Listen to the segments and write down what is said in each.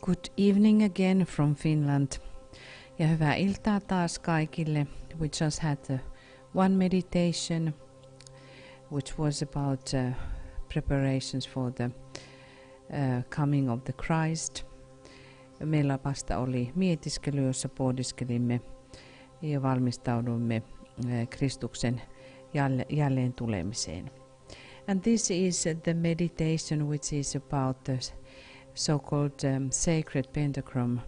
Good evening again from Finland. Ja hyvää iltaa taas kaikille. We just had one meditation which was about preparations for the coming of the Christ. Meillä vasta oli mietiskely, jossa pohdiskelimme ja valmistaudumme Kristuksen jälleen tulemiseen. And this is the meditation which is about the so-called sacred pentagram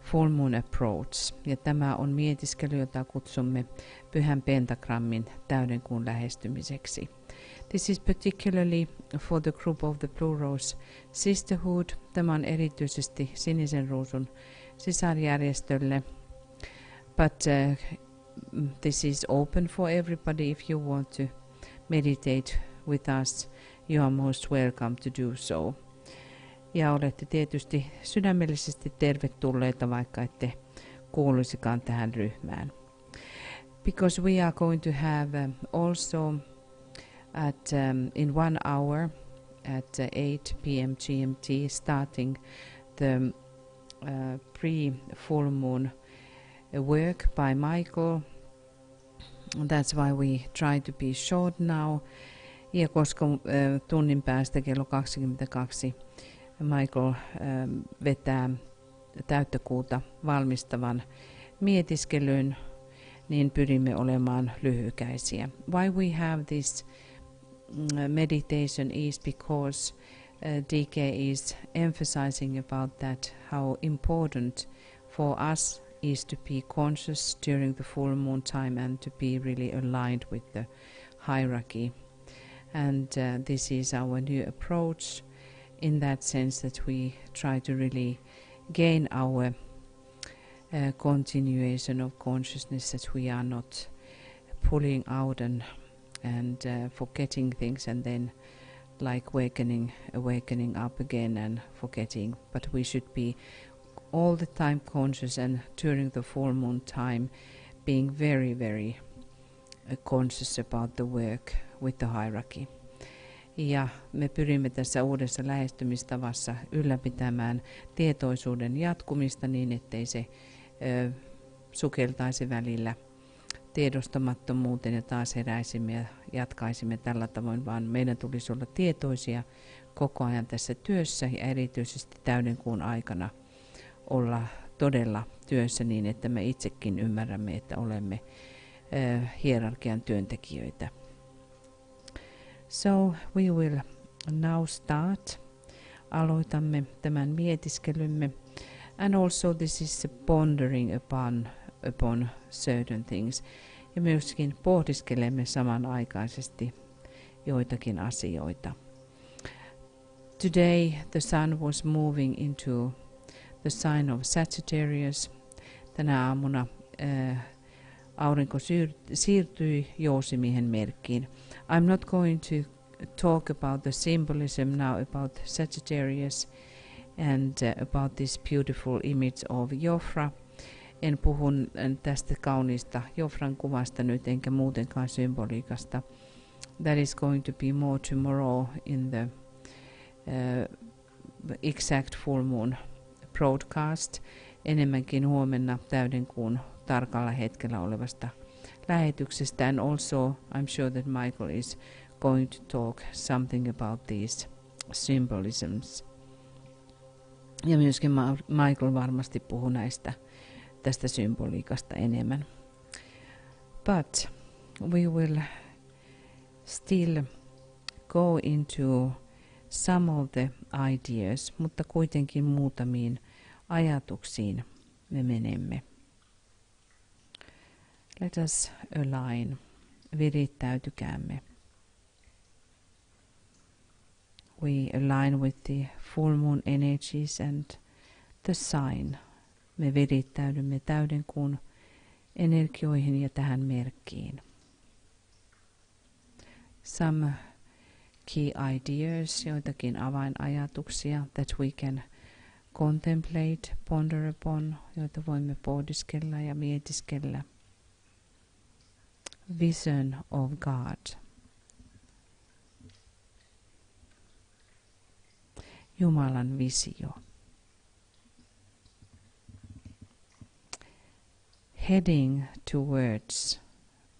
full moon approach. Ja tämä on mietiskely, jota kutsumme pyhän pentagrammin täydenkuun lähestymiseksi. This is particularly for the group of the Blue Rose Sisterhood. Tämä on erityisesti sinisen ruusun sisarjärjestölle. But this is open for everybody. If you want to meditate with us, you are most welcome to do so. Ja olette tietysti sydämellisesti tervetulleita, vaikka ette kuuluisikaan tähän ryhmään. Because we are going to have also at in 1 hour at 8 p.m. GMT starting the pre-full moon work by Michael. That's why we try to be short now. Ja koska tunnin päästä kello 22 Michael vetää täyttökuuta valmistavan mietiskelyn, niin pyrimme olemaan lyhykäisiä. Why we have this meditation is because DK is emphasizing about that how important for us is to be conscious during the full moon time and to be really aligned with the hierarchy. And this is our new approach in that sense that we try to really gain our continuation of consciousness, that we are not pulling out and forgetting things and then like awakening up again and forgetting, but we should be all the time conscious and during the full moon time being very, very conscious about the work with the hierarchy. Ja me pyrimme tässä uudessa lähestymistavassa ylläpitämään tietoisuuden jatkumista niin, ettei se sukeltaisi välillä tiedostamattomuuteen ja taas heräisimme ja jatkaisimme tällä tavoin, vaan meidän tulisi olla tietoisia koko ajan tässä työssä ja erityisesti täydenkuun aikana olla todella työssä niin, että me itsekin ymmärrämme, että olemme hierarkian työntekijöitä. So we will now start. Aloitamme tämän mietiskelymme. And also this is pondering upon certain things. Ja myöskin pohdiskelemme samanaikaisesti joitakin asioita. Today the sun was moving into the sign of Sagittarius. Tänä aamuna aurinko siirtyi Joosimiehen merkkiin. I'm not going to talk about the symbolism now about Sagittarius and about this beautiful image of Jofra. En puhu tästä kauniista Jofran kuvasta nyt enkä muutenkaan symboliikasta. That is going to be more tomorrow in the exact full moon broadcast. Enemmänkin huomenna täydenkuun tarkalla hetkellä olevasta lähetyksestä. And also I'm sure that Michael is going to talk something about these symbolisms. Ja myöskin Michael varmasti puhuu tästä symboliikasta enemmän. But we will still go into some of the ideas, mutta kuitenkin muutamiin ajatuksiin me menemme. Let us align. Virittäytykäämme. We align with the full moon energies and the sign. Me virittäydymme täydenkuun energioihin ja tähän merkkiin. Some key ideas, joitakin avainajatuksia that we can contemplate, ponder upon, joita voimme pohdiskella ja mietiskellä. Vision of God. Jumalan visio. heading towards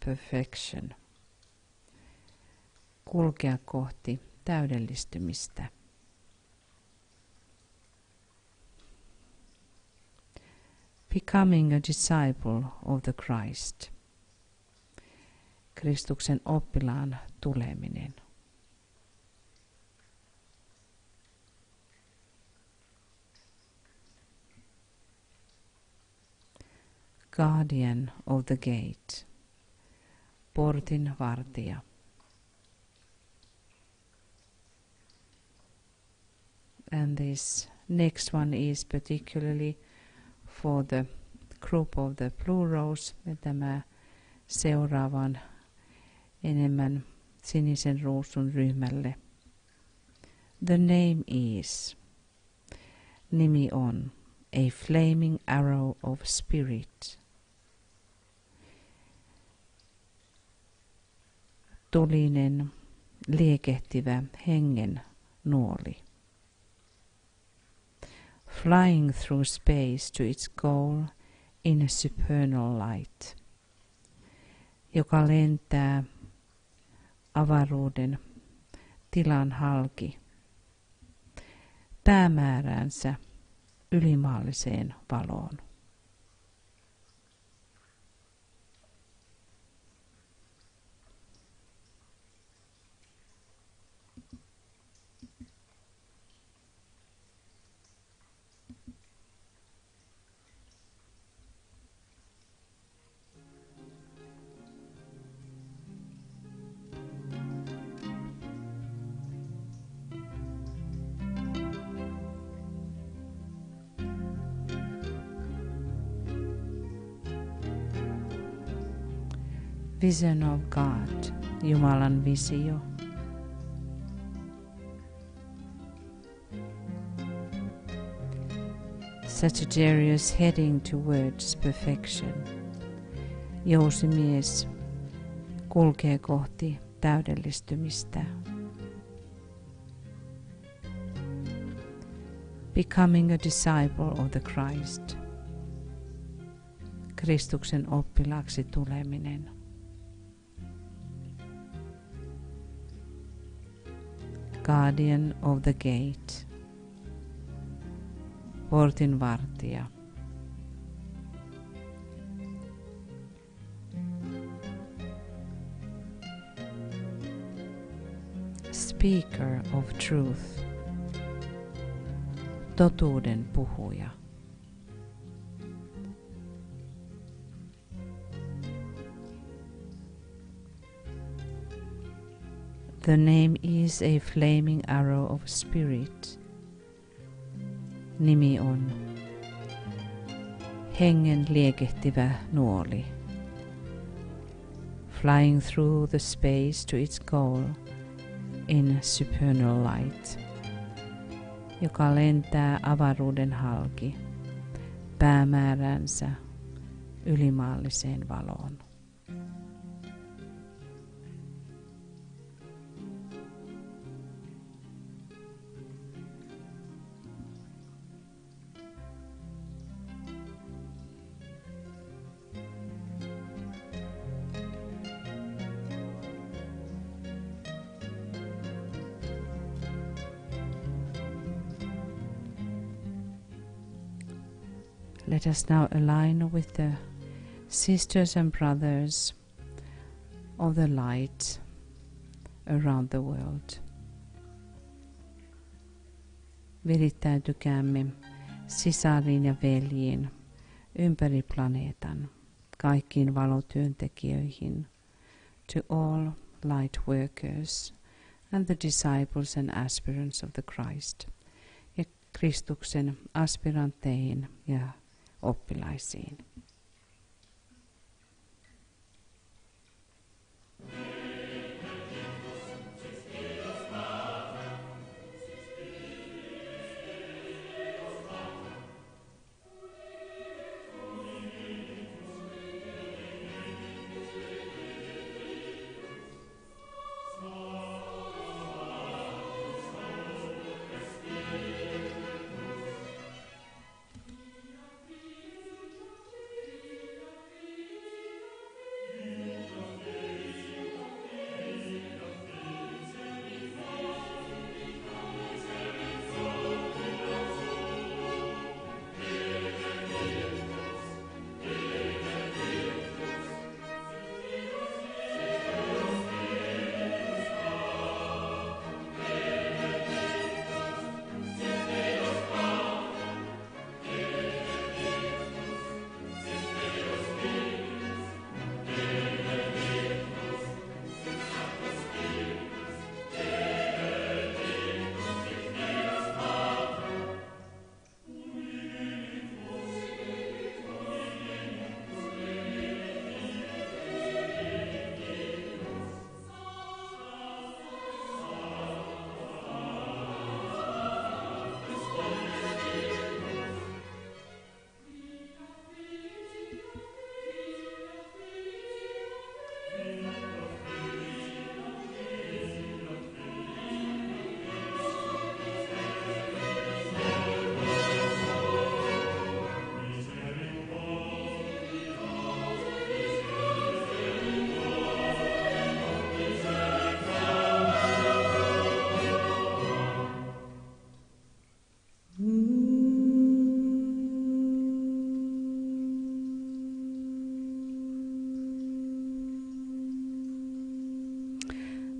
perfection. Kulkea kohti täydellistymistä. Becoming a disciple of the Christ. Kristuksen oppilaan tuleminen. Guardian of the gate. Portin vartija. And this next one is particularly for the group of the plurals. Ja tämä seuraavan enemmän sinisen ruusun ryhmälle. The name is. Nimi on a flaming arrow of spirit. Tulinen, liekehtivä hengen nuoli. Flying through space to its goal in a supernal light, joka lentää avaruuden tilan halki päämääränsä ylimaalliseen valoon. Vision of God, Jumalan visio. Sagittarius heading towards perfection. Jousimies kulkee kohti täydellistymistä. Becoming a disciple of the Christ. Kristuksen oppilaaksi tuleminen. Guardian of the gate. Portin vartija. Speaker of truth. Totuuden puhuja. The name is a flaming arrow of spirit. Nimi on hengen liekehtivä nuoli. Flying through the space to its goal in supernal light. Joka lentää avaruuden halki päämääränsä ylimaalliseen valoon. Let us now align with the sisters and brothers of the light around the world. Virittäytykäämme sisariin ja veljiin ympäri planeetan, kaikkiin valotyöntekijöihin, to all light workers and the disciples and aspirants of the Christ, ja Kristuksen aspirantteihin ja oppilaisiin.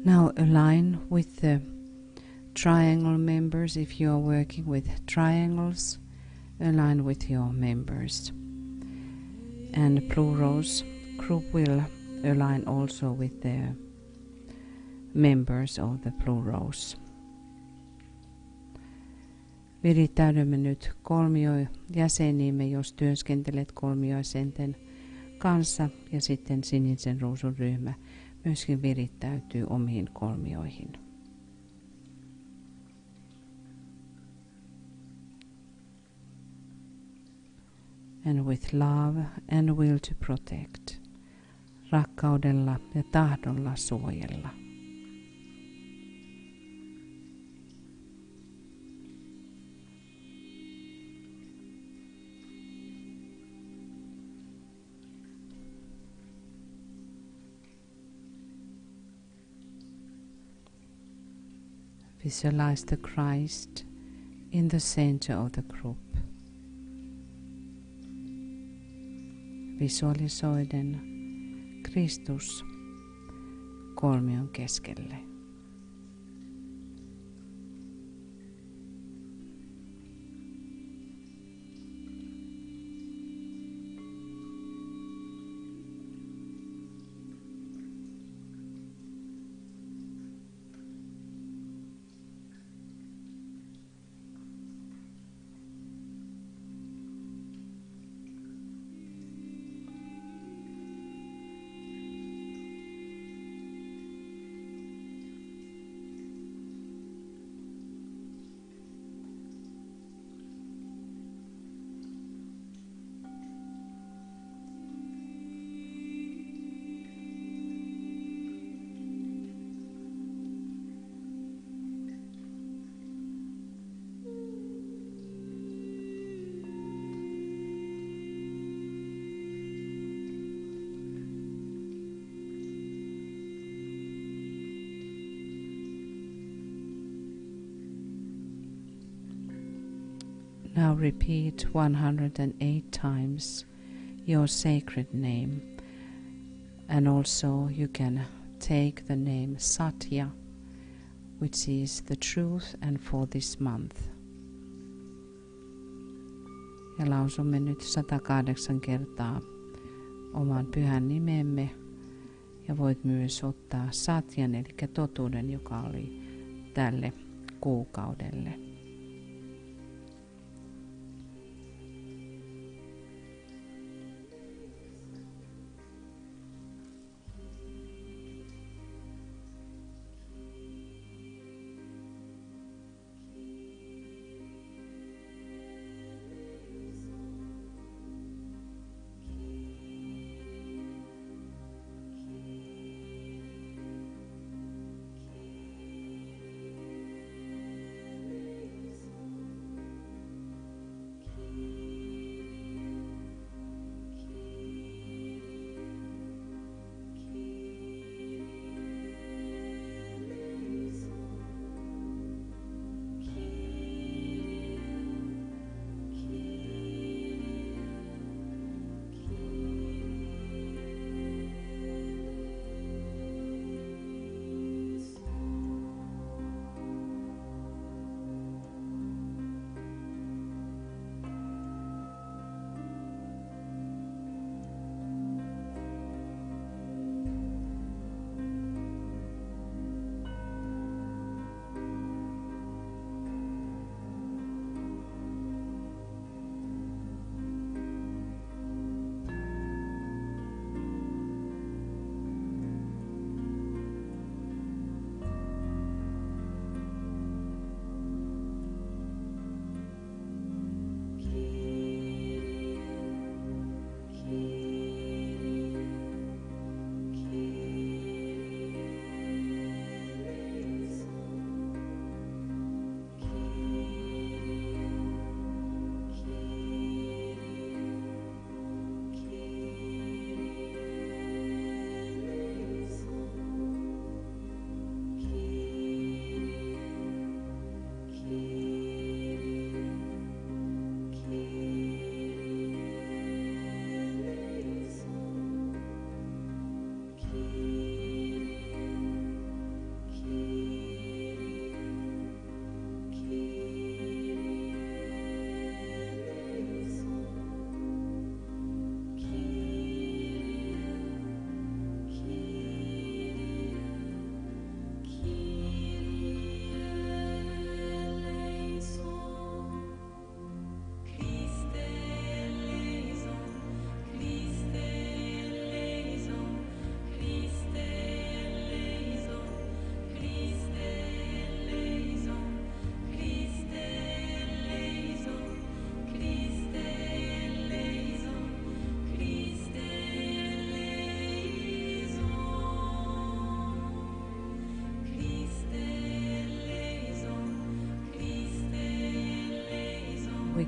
Now align with the triangle members. If you are working with triangles, align with your members. And plurals group will align also with the members of the plurals. Virittäydymme nyt kolmiojäseniimme, jos työskentelet kolmiojäsenten kanssa, ja sitten sinisen ruusun ryhmä myöskin virittäytyy omiin kolmioihin. And with love and will to protect. Rakkaudella ja tahdolla suojella. Visualize the Christ in the center of the group. Visualisoiden Kristus kolmion keskelle. Now repeat 108 times your sacred name, and also you can take the name Satya, which is the truth and for this month. Ja lausumme nyt 108 kertaa oman pyhän nimemme, ja voit myös ottaa Satyan, eli totuuden, joka oli tälle kuukaudelle.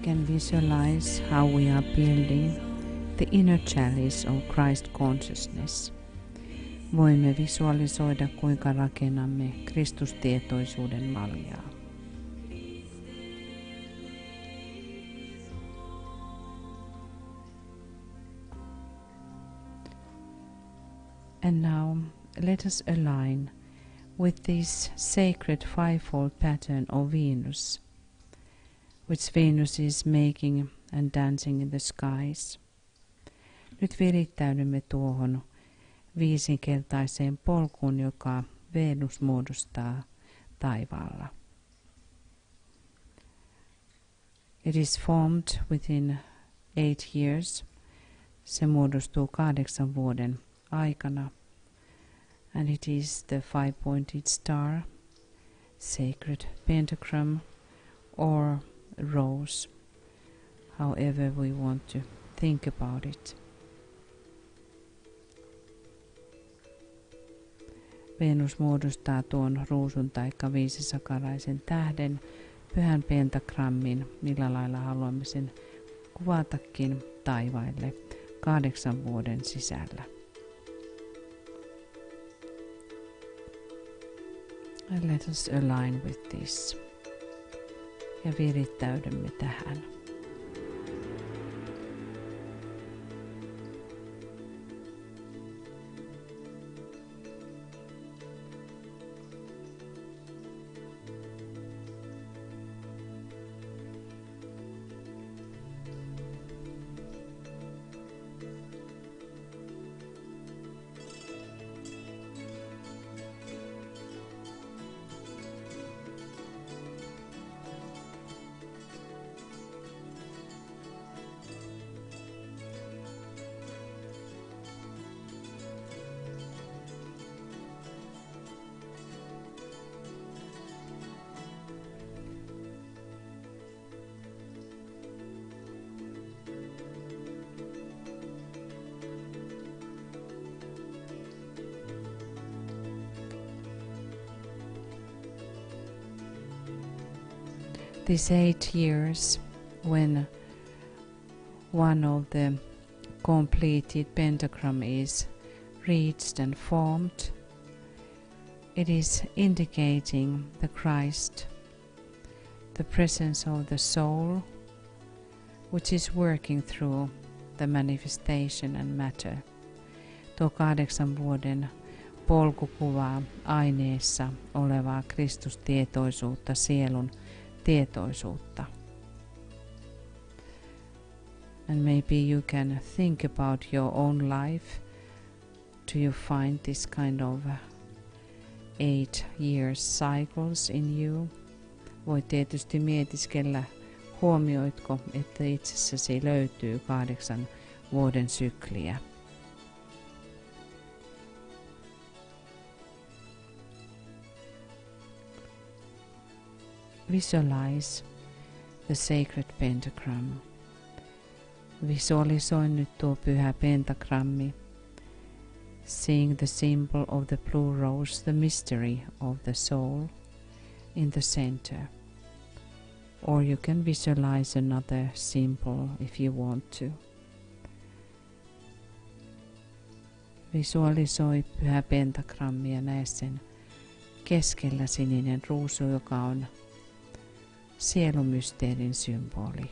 can visualize how we are building the inner chalice of Christ consciousness. Voimme visualisoida, kuinka rakennamme Kristustietoisuuden maljaa. And now let us align with this sacred fivefold pattern of Venus, which Venus is making and dancing in the skies. Nyt virittäydymme tuohon viisinkertaiseen polkuun, joka Venus muodostaa taivaalla. It is formed within 8 years. Se muodostuu 8 vuoden aikana. And it is the 5-pointed star, sacred pentagram, or rose, however we want to think about it. Venus muodostaa tuon ruusun taikka viisisakaraisen tähden, pyhän pentagrammin, millä lailla haluamme sen kuvatakin taivaille 8 vuoden sisällä. And let us align with this. Ja virittäydymme tähän. These 8 years, when one of the completed pentagram is reached and formed, it is indicating the Christ, the presence of the soul, which is working through the manifestation and matter. Tuo 8 vuoden polku kuvaa aineessa olevaa Kristustietoisuutta, sielun tietoisuutta. And maybe you can think about your own life. Do you find this kind of 8 years cycles in you? Voit tietysti mietiskellä, huomioitko, että itsessäsi löytyy 8 vuoden sykliä. Visualize the sacred pentagram. Visualisoi nyt tuo pyhä pentagrammi, seeing the symbol of the blue rose, the mystery of the soul, in the center. Or you can visualize another symbol if you want to. Visualisoi pyhä pentagrammi ja näe sen keskellä sininen ruusu, joka on sielumysteerin symboli.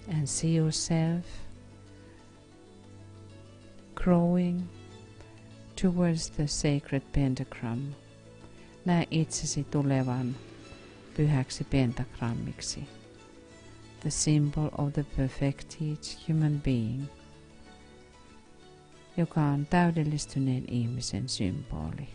And see yourself growing towards the sacred pentagram. Näe itsesi tulevan pyhäksi pentagrammiksi. The symbol of the perfected human being, joka on täydellistyneen ihmisen symboli.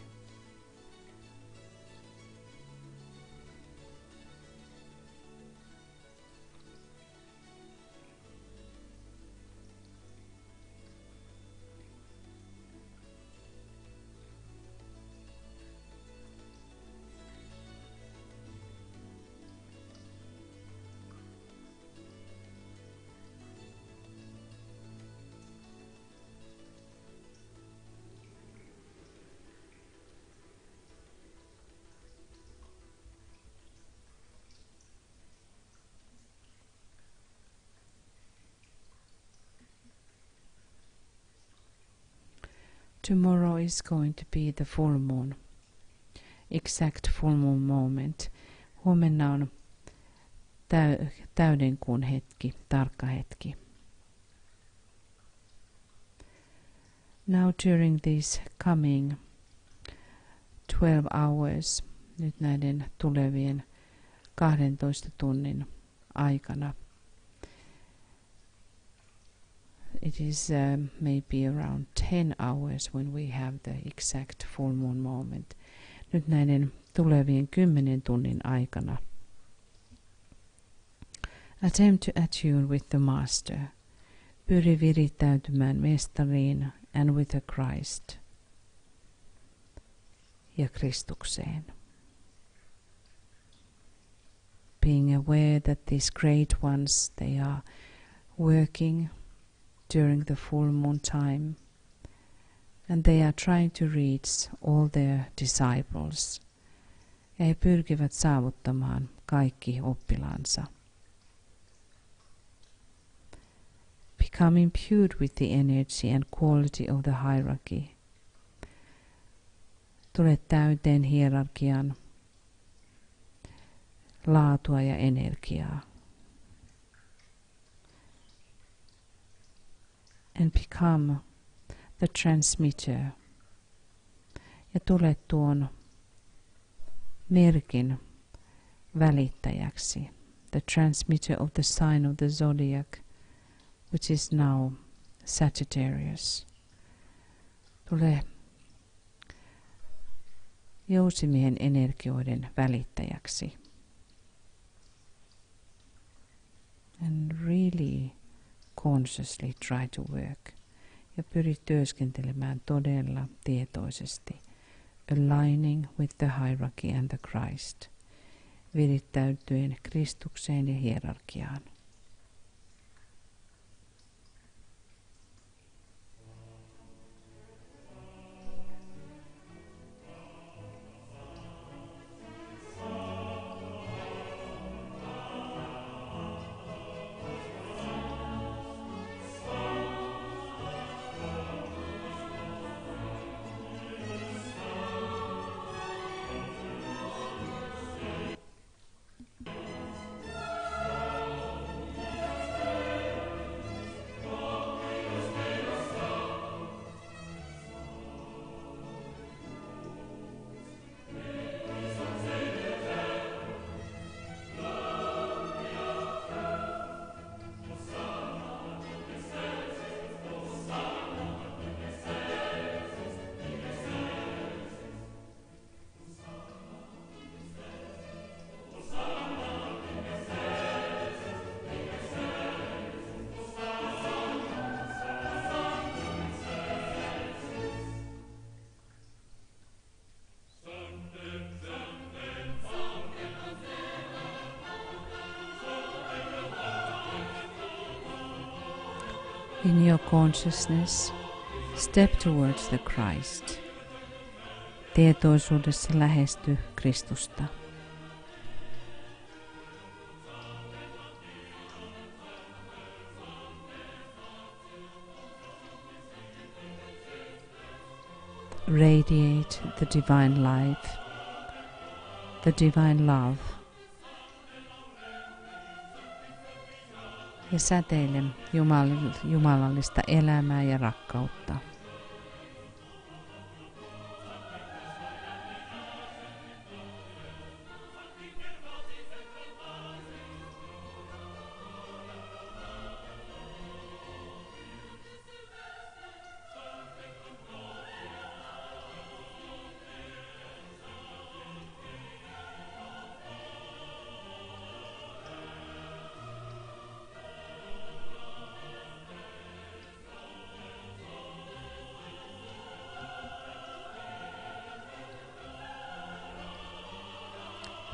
Tomorrow is going to be the full moon, exact full moon moment. Huomenna on täydenkuun hetki, tarkka hetki. Now during these coming 12 hours, nyt näiden tulevien 12 tunnin aikana, it is maybe around 10 hours when we have the exact full moon moment. Nyt näiden tulevien 10 tunnin aikana, attempt to attune with the Master. Pyri virittäytymään mestariin and with the Christ ja Kristukseen. Being aware that these great ones, they are working during the full moon time, and they are trying to reach all their disciples. Ja he pyrkivät saavuttamaan kaikki oppilaansa. Become imbued with the energy and quality of the hierarchy. Tule täyteen hierarkian laatua ja energiaa. And become the transmitter. Ja tule tuon merkin välittäjäksi. The transmitter of the sign of the zodiac, which is now Sagittarius. Tule jousimiehen energioiden välittäjäksi. And really consciously try to work. Ja pyri työskentelemään todella tietoisesti. Aligning with the hierarchy and the Christ. Virittäytyen Kristukseen ja hierarkiaan. In your consciousness, step towards the Christ. Tietoisuudessa lähesty Kristusta. Radiate the divine life, the divine love. Ja säteile jumalallista elämää ja rakkautta.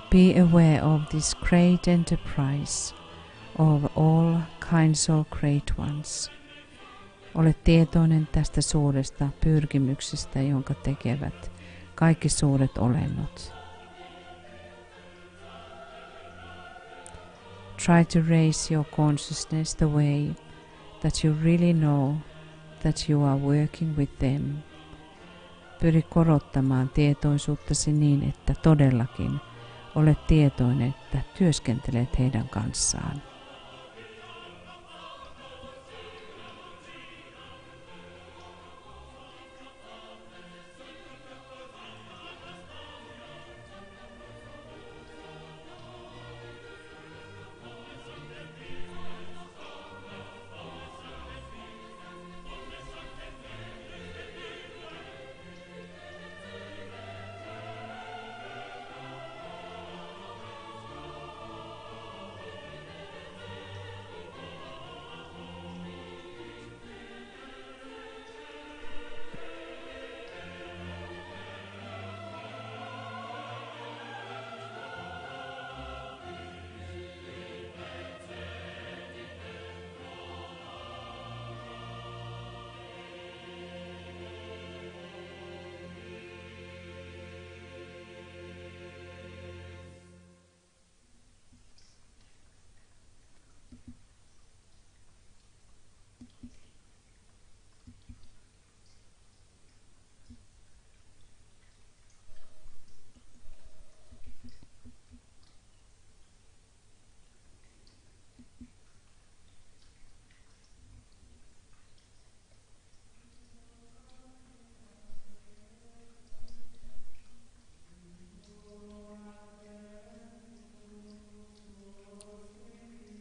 Be aware of this great enterprise of all kinds of great ones. Ole tietoinen tästä suuresta pyrkimyksestä, jonka tekevät kaikki suuret olennot. Try to raise your consciousness the way that you really know that you are working with them Pyri korottamaan tietoisuuttasi niin, että todellakin olet tietoinen, että työskentelet heidän kanssaan.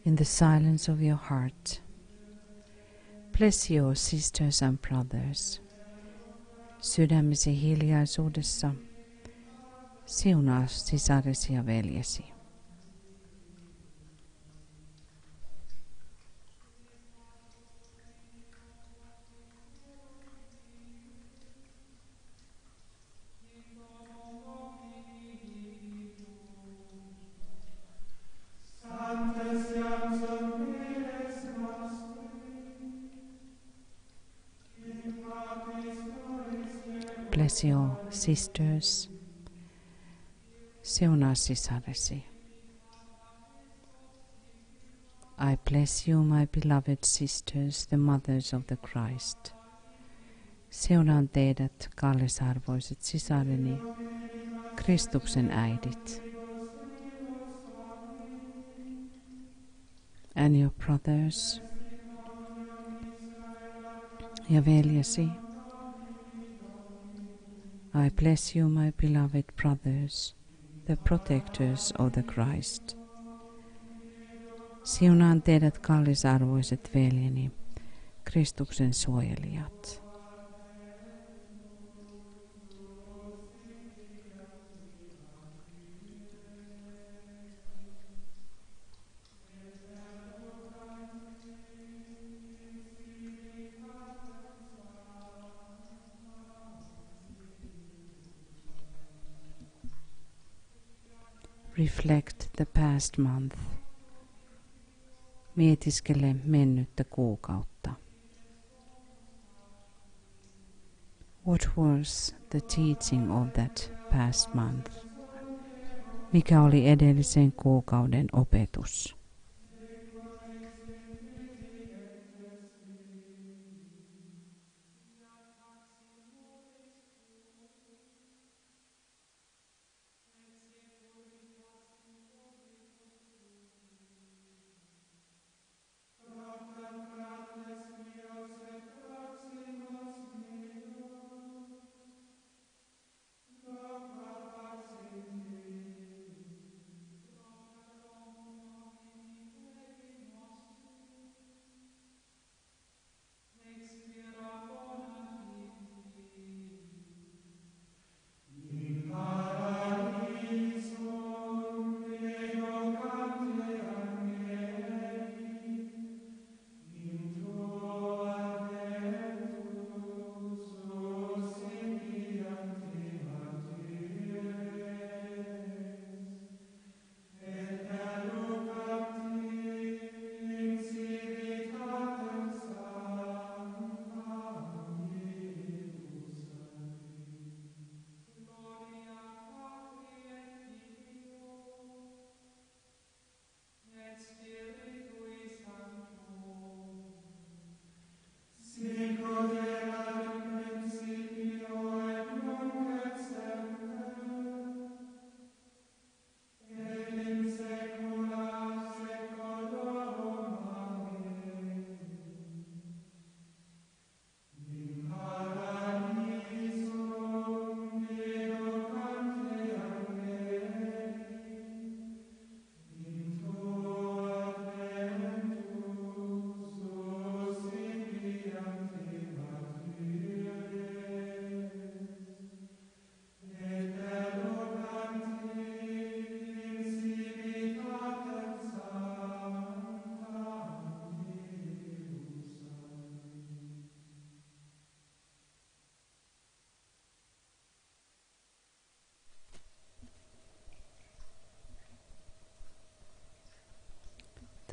In the silence of your heart, bless your sisters and brothers. Sydämesi hiljaisuudessa siunaa sisaresi ja veljesi. Bless your sisters. Siunaa sisaresi. I bless you, my beloved sisters, the mothers of the Christ. Siunaan teidät, kallisarvoiset sisareni, Kristuksen äidit. And your brothers ja veljesi. I bless you, my beloved brothers, the protectors of the Christ. Siunaan teidät, kallisarvoiset veljeni, Kristuksen suojelijat. Reflect the past month. Mietiskele mennyttä kuukautta. What was the teaching of that past month? Mikä oli edellisen kuukauden opetus?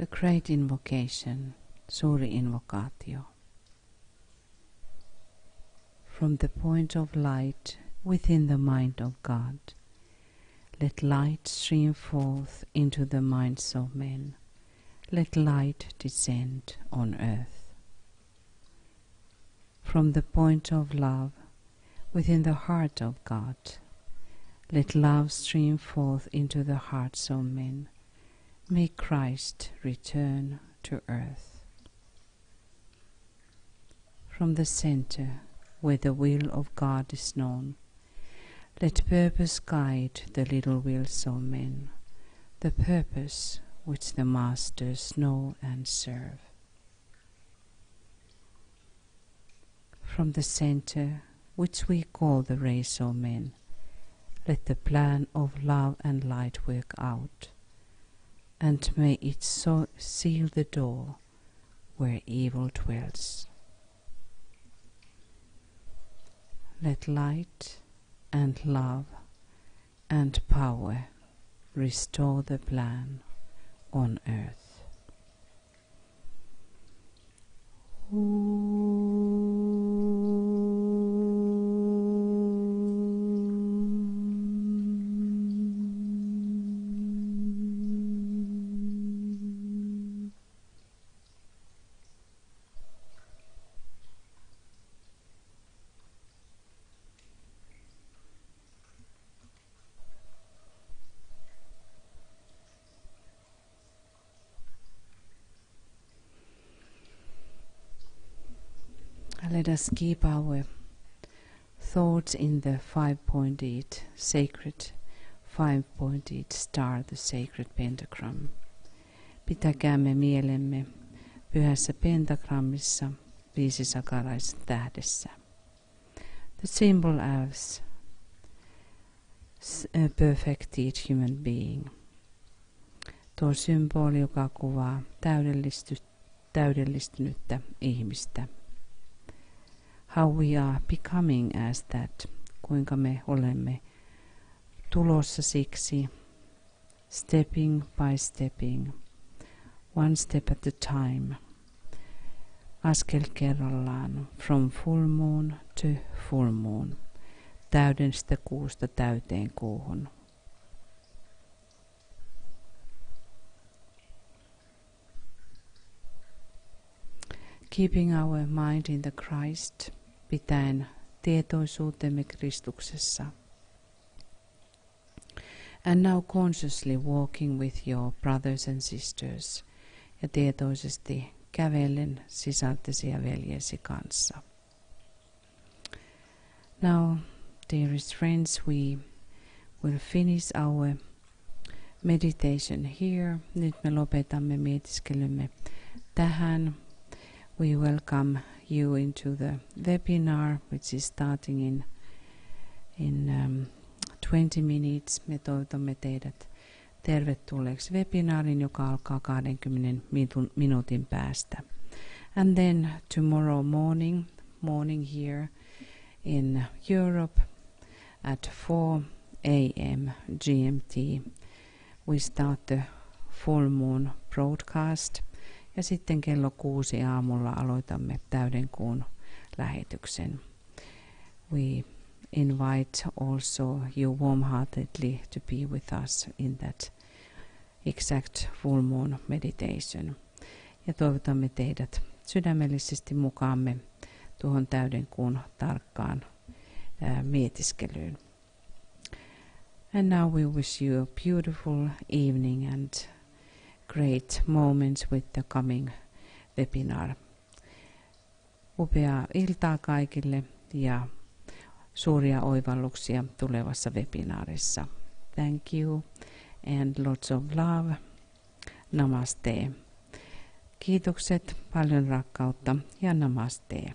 The great invocation, suuri invokatio. From the point of light within the mind of God, let light stream forth into the minds of men. Let light descend on earth. From the point of love within the heart of God, let love stream forth into the hearts of men. May Christ return to earth. From the center where the will of God is known, let purpose guide the little wills of men, the purpose which the masters know and serve. From the center which we call the race of men, let the plan of love and light work out, and may it so seal the door where evil dwells. Let light and love and power restore the plan on earth. Let us keep our thoughts in the five-pointed sacred, five-pointed star, the sacred pentagram. Pitäkäämme mielemme pyhässä pentagrammissa, viisisakalaisessa tähdessä. The symbol as a perfected human being. Tuo symboli, joka kuvaa täydellistynyttä ihmistä. How we are becoming as that, kuinka me olemme tulossa siksi, stepping by stepping, one step at a time, askel kerrallaan, from full moon to full moon, täydestä kuusta täyteen kuuhun. Keeping our mind in the Christ, pitäen tietoisuutemme Kristuksessa. And now consciously walking with your brothers and sisters, ja tietoisesti kävellen sisartesi ja veljesi kanssa. Now, dearest friends, we will finish our meditation here. Nyt me lopetamme mietiskelymme tähän. We welcome you into the webinar, which is starting in 20 minutes. Me toivotamme teidät tervetulleeksi webinaarin, joka alkaa 20 minuutin päästä. And then tomorrow morning here in Europe at 4 a.m. GMT, we start the full moon broadcast. Ja sitten kello 6 aamulla aloitamme täydenkuun lähetyksen. We invite also you warm-heartedly to be with us in that exact full moon meditation. Ja toivotamme teidät sydämellisesti mukaamme tuohon täydenkuun tarkkaan mietiskelyyn. And now we wish you a beautiful evening and great moments with the coming webinar. Upeaa iltaa kaikille ja suuria oivalluksia tulevassa webinaarissa. Thank you and lots of love. Namaste. Kiitokset, paljon rakkautta ja namaste.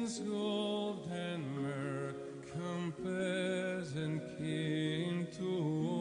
incense, gold, and myrrh, compass and came to